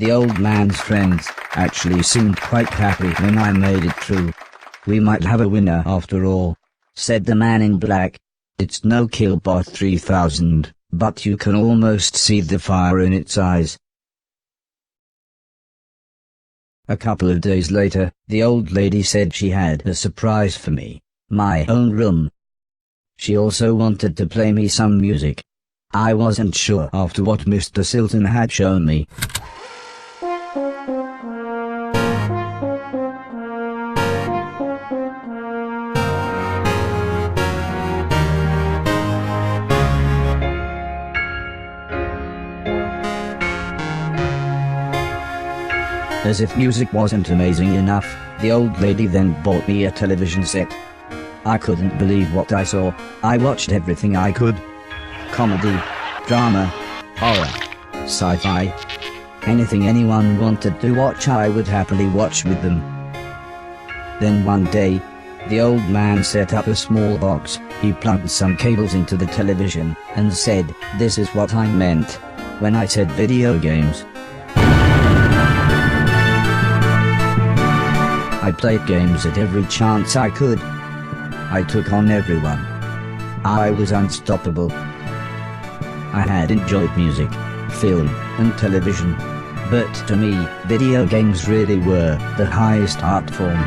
The old man's friends actually seemed quite happy when I made it through. "We might have a winner after all," said the man in black. "It's no Killbot 3000, but you can almost see the fire in its eyes." A couple of days later, the old lady said she had a surprise for me, my own room. She also wanted to play me some music. I wasn't sure after what Mr. Silton had shown me. As if music wasn't amazing enough, the old lady then bought me a television set. I couldn't believe what I saw. I watched everything I could. Comedy, drama, horror, sci-fi. Anything anyone wanted to watch I would happily watch with them. Then one day, the old man set up a small box. He plugged some cables into the television and said, "This is what I meant when I said video games." I played games at every chance I could. I took on everyone. I was unstoppable. I had enjoyed music, film, and television. But to me, video games really were the highest art form.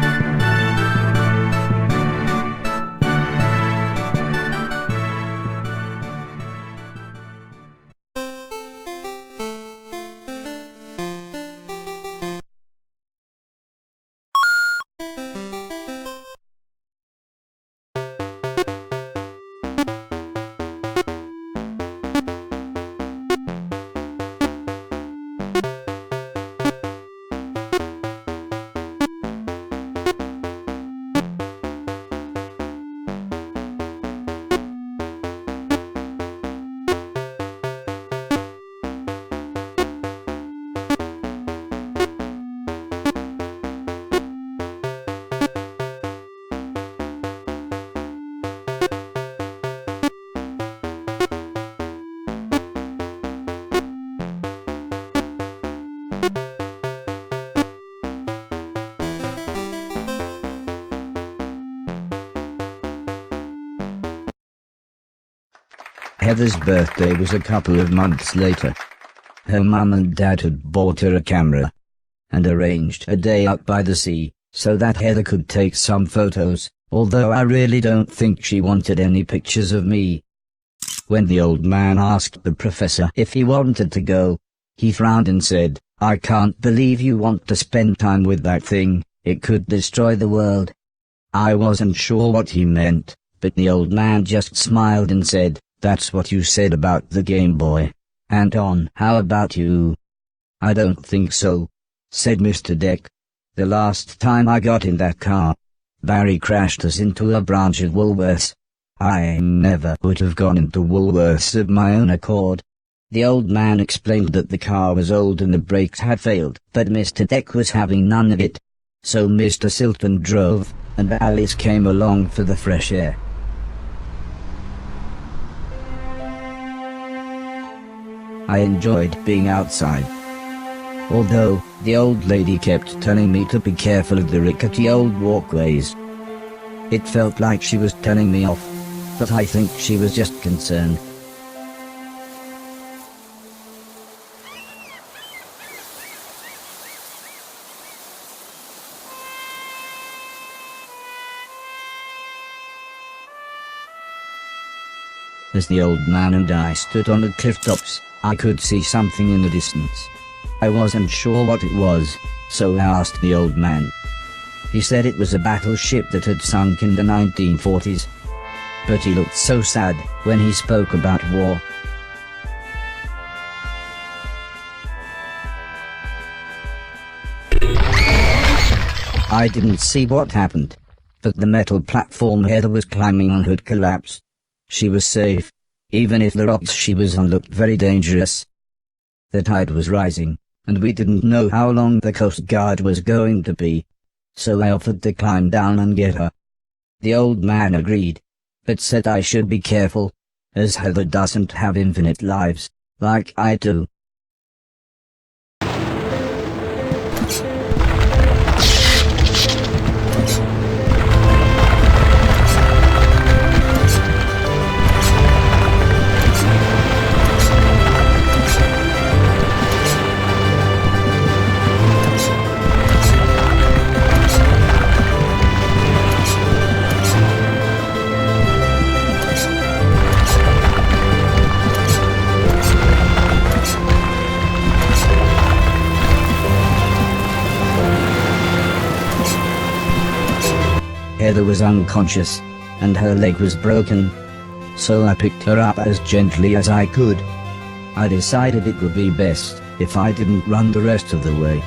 Heather's birthday was a couple of months later. Her mum and dad had bought her a camera and arranged a day out by the sea so that Heather could take some photos, although I really don't think she wanted any pictures of me. When the old man asked the professor if he wanted to go, he frowned and said, "I can't believe you want to spend time with that thing, it could destroy the world." I wasn't sure what he meant, but the old man just smiled and said, "That's what you said about the Game Boy. Anton, how about you?" "I don't think so," said Mr. Deck. "The last time I got in that car, Barry crashed us into a branch of Woolworths. I never would have gone into Woolworths of my own accord." The old man explained that the car was old and the brakes had failed, but Mr. Deck was having none of it. So Mr. Silton drove, and Alice came along for the fresh air. I enjoyed being outside. Although, the old lady kept telling me to be careful of the rickety old walkways. It felt like she was telling me off, but I think she was just concerned. As the old man and I stood on the cliff tops, I could see something in the distance. I wasn't sure what it was, so I asked the old man. He said it was a battleship that had sunk in the 1940s. But he looked so sad when he spoke about war. I didn't see what happened, but the metal platform Heather was climbing on had collapsed. She was safe, even if the rocks she was on looked very dangerous. The tide was rising, and we didn't know how long the Coast Guard was going to be, so I offered to climb down and get her. The old man agreed, but said I should be careful, as Heather doesn't have infinite lives, like I do. Heather was unconscious, and her leg was broken. So I picked her up as gently as I could. I decided it would be best if I didn't run the rest of the way.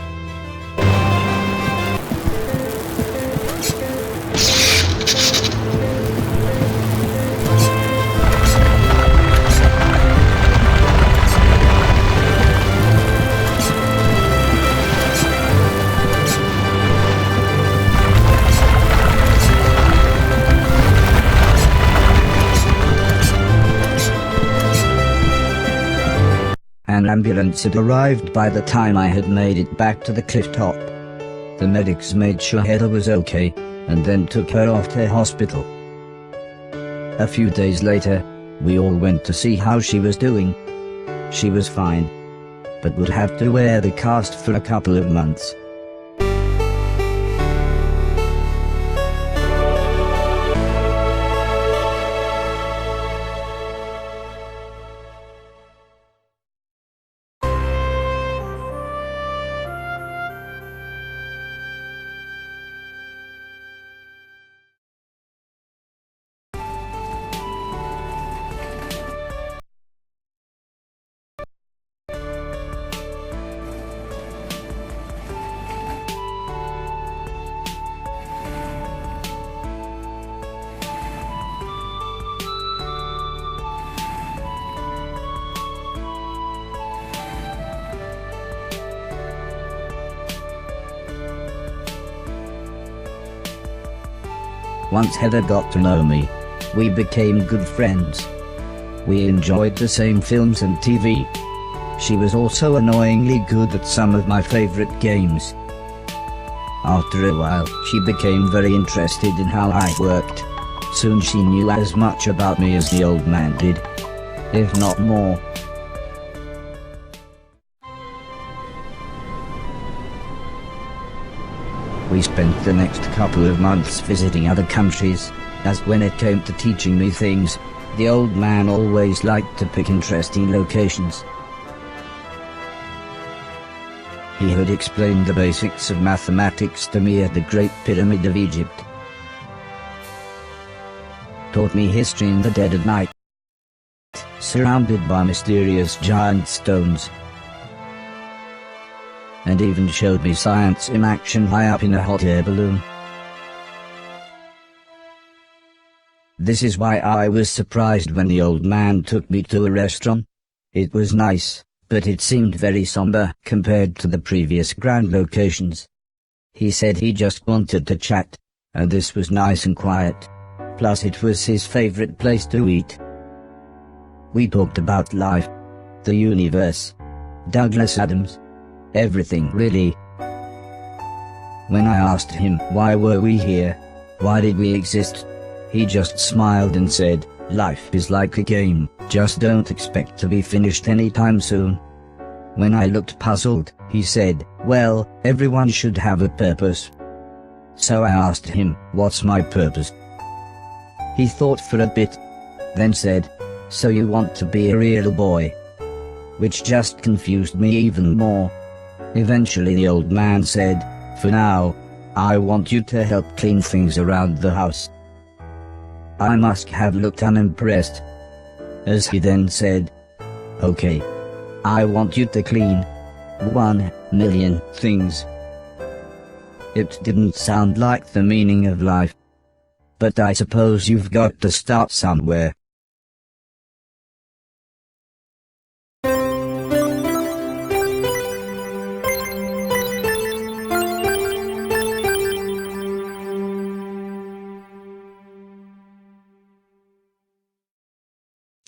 An ambulance had arrived by the time I had made it back to the cliff top. The medics made sure Heather was okay, and then took her off to hospital. A few days later, we all went to see how she was doing. She was fine, but would have to wear the cast for a couple of months. Once Heather got to know me, we became good friends. We enjoyed the same films and TV. She was also annoyingly good at some of my favorite games. After a while, she became very interested in how I worked. Soon she knew as much about me as the old man did, if not more. We spent the next couple of months visiting other countries, as when it came to teaching me things, the old man always liked to pick interesting locations. He had explained the basics of mathematics to me at the Great Pyramid of Egypt. Taught me history in the dead of night, surrounded by mysterious giant stones. And even showed me science in action high up in a hot air balloon. This is why I was surprised when the old man took me to a restaurant. It was nice, but it seemed very somber compared to the previous grand locations. He said he just wanted to chat, and this was nice and quiet. Plus it was his favorite place to eat. We talked about life, the universe, Douglas Adams, everything really. When I asked him why were we here, why did we exist, he just smiled and said, life is like a game, just don't expect to be finished anytime soon. When I looked puzzled, he said, well, everyone should have a purpose. So I asked him, what's my purpose? He thought for a bit, then said, so you want to be a real boy? Which just confused me even more. Eventually the old man said, for now, I want you to help clean things around the house. I must have looked unimpressed, as he then said, okay, I want you to clean 1,000,000 things. It didn't sound like the meaning of life, but I suppose you've got to start somewhere.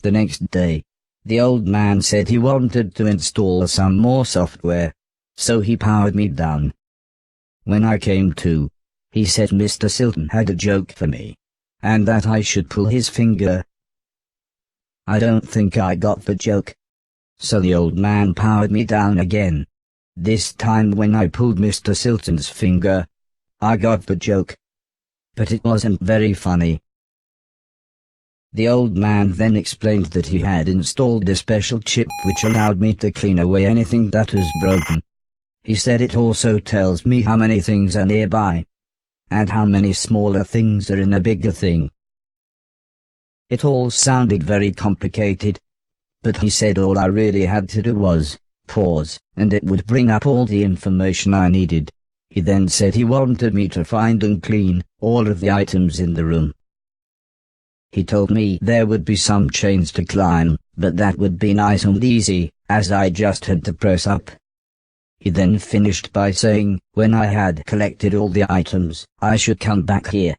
The next day, the old man said he wanted to install some more software, so he powered me down. When I came to, he said Mr. Silton had a joke for me, and that I should pull his finger. I don't think I got the joke. So the old man powered me down again. This time when I pulled Mr. Silton's finger, I got the joke. But it wasn't very funny. The old man then explained that he had installed a special chip which allowed me to clean away anything that was broken. He said it also tells me how many things are nearby. and how many smaller things are in a bigger thing. It all sounded very complicated, but he said all I really had to do was pause, and it would bring up all the information I needed. He then said he wanted me to find and clean all of the items in the room. He told me there would be some chains to climb, but that would be nice and easy, as I just had to press up. He then finished by saying, when I had collected all the items, I should come back here